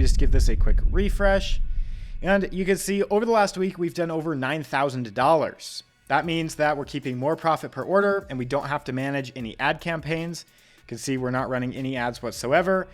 me just give this a quick refresh. And you can see over the last week, we've done over $9,000. That means that we're keeping more profit per order and we don't have to manage any ad campaigns. You can see we're not running any ads whatsoever.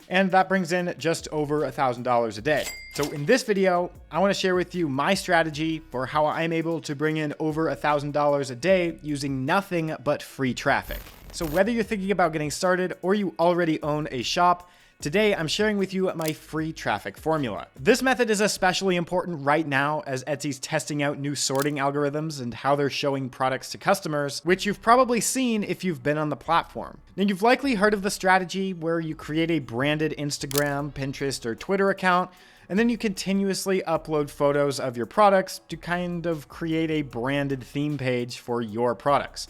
And that brings in just over $1,000 a day. So in this video, I want to share with you my strategy for how I'm able to bring in over $1,000 a day using nothing but free traffic. So whether you're thinking about getting started or you already own a shop, today I'm sharing with you my free traffic formula. This method is especially important right now as Etsy's testing out new sorting algorithms and how they're showing products to customers, which you've probably seen if you've been on the platform. Now you've likely heard of the strategy where you create a branded Instagram, Pinterest, or Twitter account, and then you continuously upload photos of your products to kind of create a branded theme page for your products.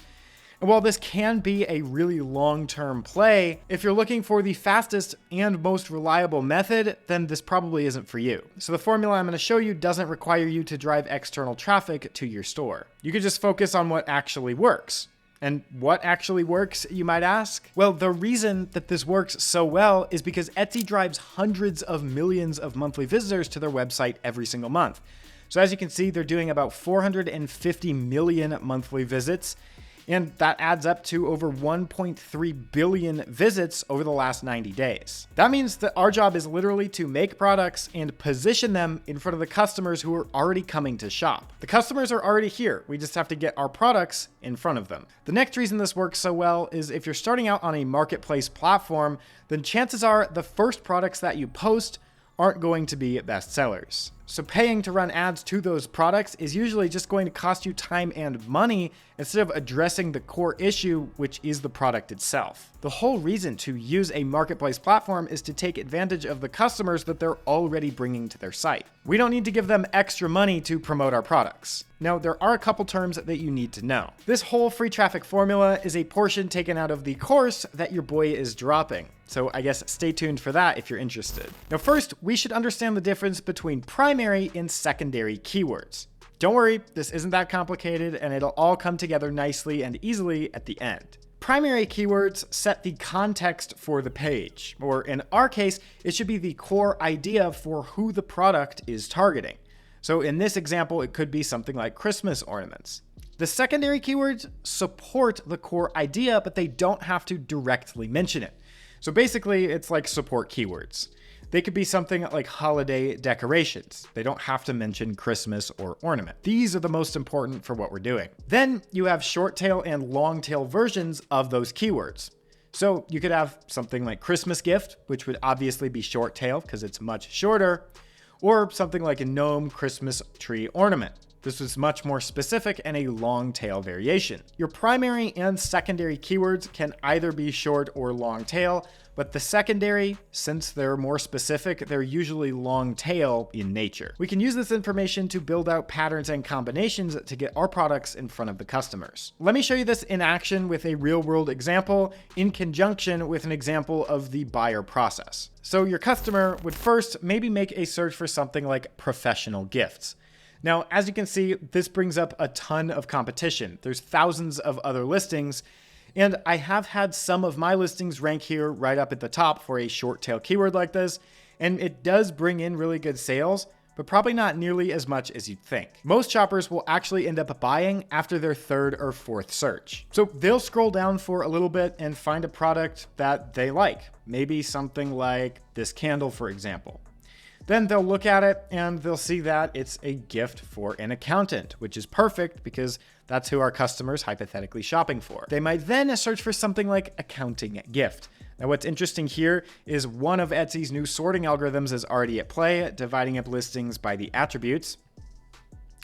And while this can be a really long-term play, if you're looking for the fastest and most reliable method, then this probably isn't for you. So the formula I'm going to show you doesn't require you to drive external traffic to your store. You can just focus on what actually works. And what actually works, you might ask? Well, the reason that this works so well is because Etsy drives hundreds of millions of monthly visitors to their website every single month. So as you can see, they're doing about 450 million monthly visits. And that adds up to over 1.3 billion visits over the last 90 days. That means that our job is literally to make products and position them in front of the customers who are already coming to shop. The customers are already here. We just have to get our products in front of them. The next reason this works so well is if you're starting out on a marketplace platform, then chances are the first products that you post aren't going to be bestsellers. So paying to run ads to those products is usually just going to cost you time and money instead of addressing the core issue, which is the product itself. The whole reason to use a marketplace platform is to take advantage of the customers that they're already bringing to their site. We don't need to give them extra money to promote our products. Now, there are a couple terms that you need to know. This whole free traffic formula is a portion taken out of the course that your boy is dropping. So I guess stay tuned for that if you're interested. Now, first, we should understand the difference between primary and secondary keywords. Don't worry, this isn't that complicated and it'll all come together nicely and easily at the end. Primary keywords set the context for the page, or in our case, it should be the core idea for who the product is targeting. So in this example, it could be something like Christmas ornaments. The secondary keywords support the core idea, but they don't have to directly mention it. So basically, it's like support keywords. They could be something like holiday decorations. They don't have to mention Christmas or ornament. These are the most important for what we're doing. Then you have short tail and long tail versions of those keywords. So you could have something like Christmas gift, which would obviously be short tail because it's much shorter, or something like a gnome Christmas tree ornament. This is much more specific and a long tail variation. Your primary and secondary keywords can either be short or long tail, but the secondary, since they're more specific, they're usually long tail in nature. We can use this information to build out patterns and combinations to get our products in front of the customers. Let me show you this in action with a real world example in conjunction with an example of the buyer process. So your customer would first maybe make a search for something like professional gifts. Now, as you can see, this brings up a ton of competition. There's thousands of other listings, and I have had some of my listings rank here right up at the top for a short tail keyword like this, and it does bring in really good sales, but probably not nearly as much as you'd think. Most shoppers will actually end up buying after their third or fourth search. So they'll scroll down for a little bit and find a product that they like, maybe something like this candle, for example. Then they'll look at it and they'll see that it's a gift for an accountant, which is perfect because that's who our customer's hypothetically shopping for. They might then search for something like accounting gift. Now, what's interesting here is one of Etsy's new sorting algorithms is already at play, dividing up listings by the attributes.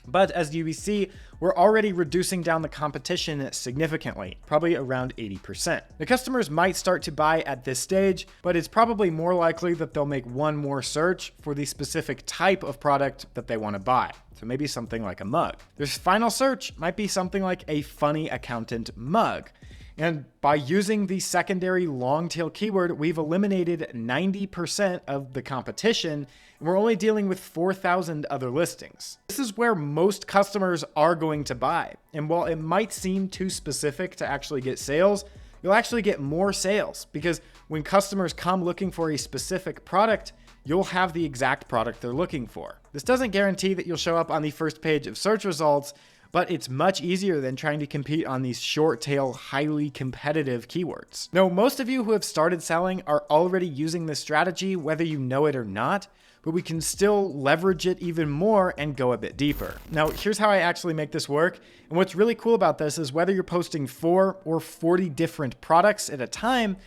But as you see, we're already reducing down the competition significantly, probably around 80%. The customers might start to buy at this stage, but it's probably more likely that they'll make one more search for the specific type of product that they want to buy. So maybe something like a mug. Their final search might be something like a funny accountant mug. And by using the secondary long tail keyword, we've eliminated 90% of the competition, and we're only dealing with 4,000 other listings. This is where most customers are going to buy. And while it might seem too specific to actually get sales, you'll actually get more sales because when customers come looking for a specific product, you'll have the exact product they're looking for. This doesn't guarantee that you'll show up on the first page of search results, but it's much easier than trying to compete on these short tail, highly competitive keywords. Now, most of you who have started selling are already using this strategy, whether you know it or not, but we can still leverage it even more and go a bit deeper. Now, here's how I actually make this work. And what's really cool about this is whether you're posting 4 or 40 different products at a time,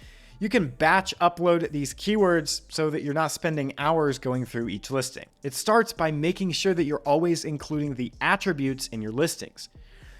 you can batch upload these keywords so that you're not spending hours going through each listing. It starts by making sure that you're always including the attributes in your listings.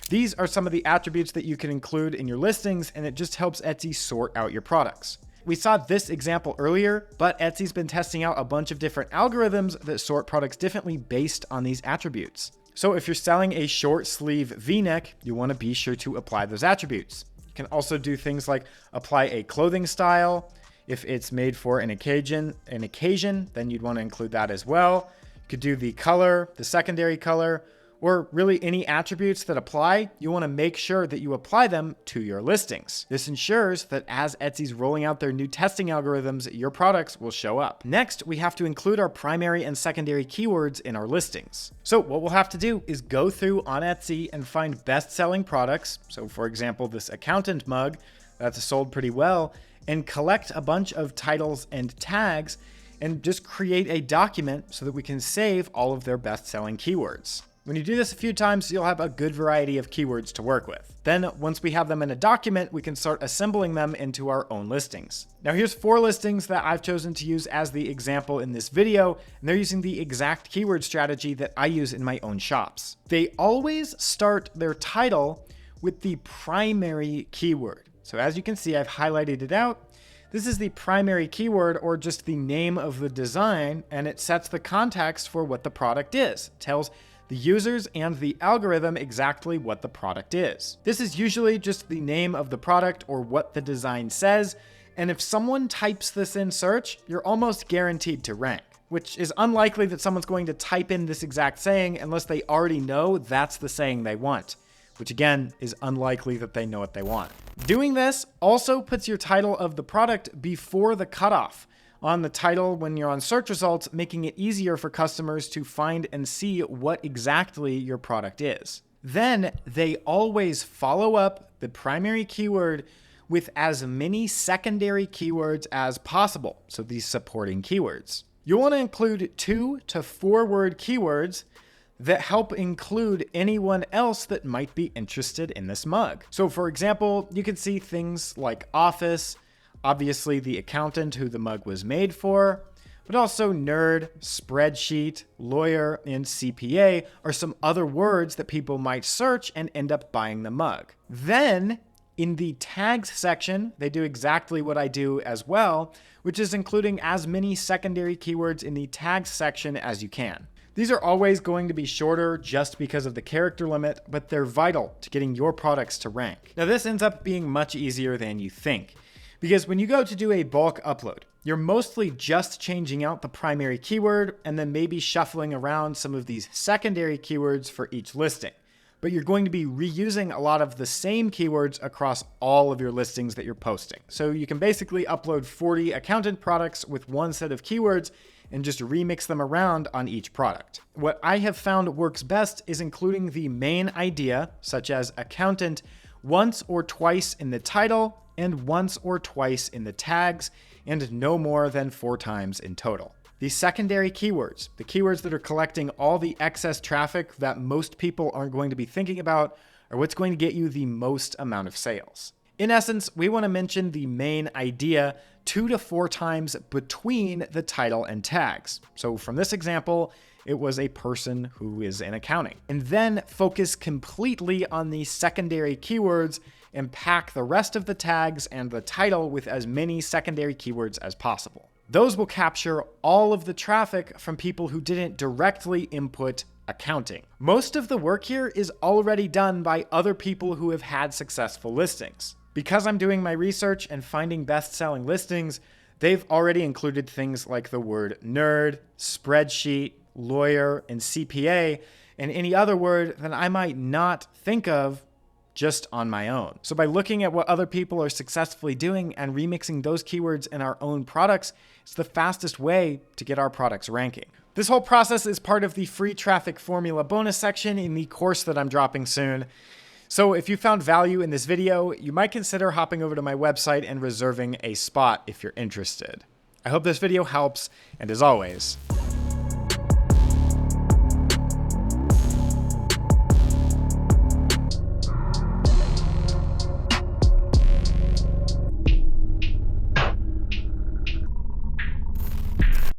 These are some of the attributes that you can include in your listings, and it just helps Etsy sort out your products. We saw this example earlier, but Etsy's been testing out a bunch of different algorithms that sort products differently based on these attributes. So if you're selling a short sleeve V-neck, you want to be sure to apply those attributes. Can also do things like apply a clothing style. If it's made for an occasion, then you'd want to include that as well. You could do the color, the secondary color, or really any attributes that apply. You want to make sure that you apply them to your listings. This ensures that as Etsy's rolling out their new testing algorithms, your products will show up. Next, we have to include our primary and secondary keywords in our listings. So what we'll have to do is go through on Etsy and find best-selling products. So for example, this accountant mug that's sold pretty well, and collect a bunch of titles and tags and just create a document so that we can save all of their best-selling keywords. When you do this a few times, you'll have a good variety of keywords to work with. Then once we have them in a document, we can start assembling them into our own listings. Now here's 4 listings that I've chosen to use as the example in this video, and they're using the exact keyword strategy that I use in my own shops. They always start their title with the primary keyword. So as you can see, I've highlighted it out. This is the primary keyword, or just the name of the design, and it sets the context for what the product is. It tells the users and the algorithm exactly what the product is. This is usually just the name of the product or what the design says, and if someone types this in search, you're almost guaranteed to rank, which is unlikely that someone's going to type in this exact saying unless they already know that's the saying they want, which again is unlikely that they know what they want. Doing this also puts your title of the product before the cutoff on the title when you're on search results, making it easier for customers to find and see what exactly your product is. Then they always follow up the primary keyword with as many secondary keywords as possible, so these supporting keywords. You'll want to include 2 to 4 word keywords that help include anyone else that might be interested in this mug. So for example, you can see things like office, obviously the accountant who the mug was made for, but also nerd, spreadsheet, lawyer, and CPA are some other words that people might search and end up buying the mug. Then in the tags section, they do exactly what I do as well, which is including as many secondary keywords in the tags section as you can. These are always going to be shorter just because of the character limit, but they're vital to getting your products to rank. Now this ends up being much easier than you think, because when you go to do a bulk upload, you're mostly just changing out the primary keyword and then maybe shuffling around some of these secondary keywords for each listing. But you're going to be reusing a lot of the same keywords across all of your listings that you're posting. So you can basically upload 40 accountant products with one set of keywords and just remix them around on each product. What I have found works best is including the main idea, such as accountant, once or twice in the title and once or twice in the tags, and no more than 4 times in total. The secondary keywords, the keywords that are collecting all the excess traffic that most people aren't going to be thinking about, are what's going to get you the most amount of sales. In essence, we want to mention the main idea 2 to 4 times between the title and tags. So from this example, it was a person who is in accounting. And then focus completely on the secondary keywords and pack the rest of the tags and the title with as many secondary keywords as possible. Those will capture all of the traffic from people who didn't directly input accounting. Most of the work here is already done by other people who have had successful listings. Because I'm doing my research and finding best-selling listings, they've already included things like the word nerd, spreadsheet, lawyer, and CPA, and any other word that I might not think of just on my own. So by looking at what other people are successfully doing and remixing those keywords in our own products, it's the fastest way to get our products ranking. This whole process is part of the free traffic formula bonus section in the course that I'm dropping soon. So if you found value in this video, you might consider hopping over to my website and reserving a spot if you're interested. I hope this video helps, and as always,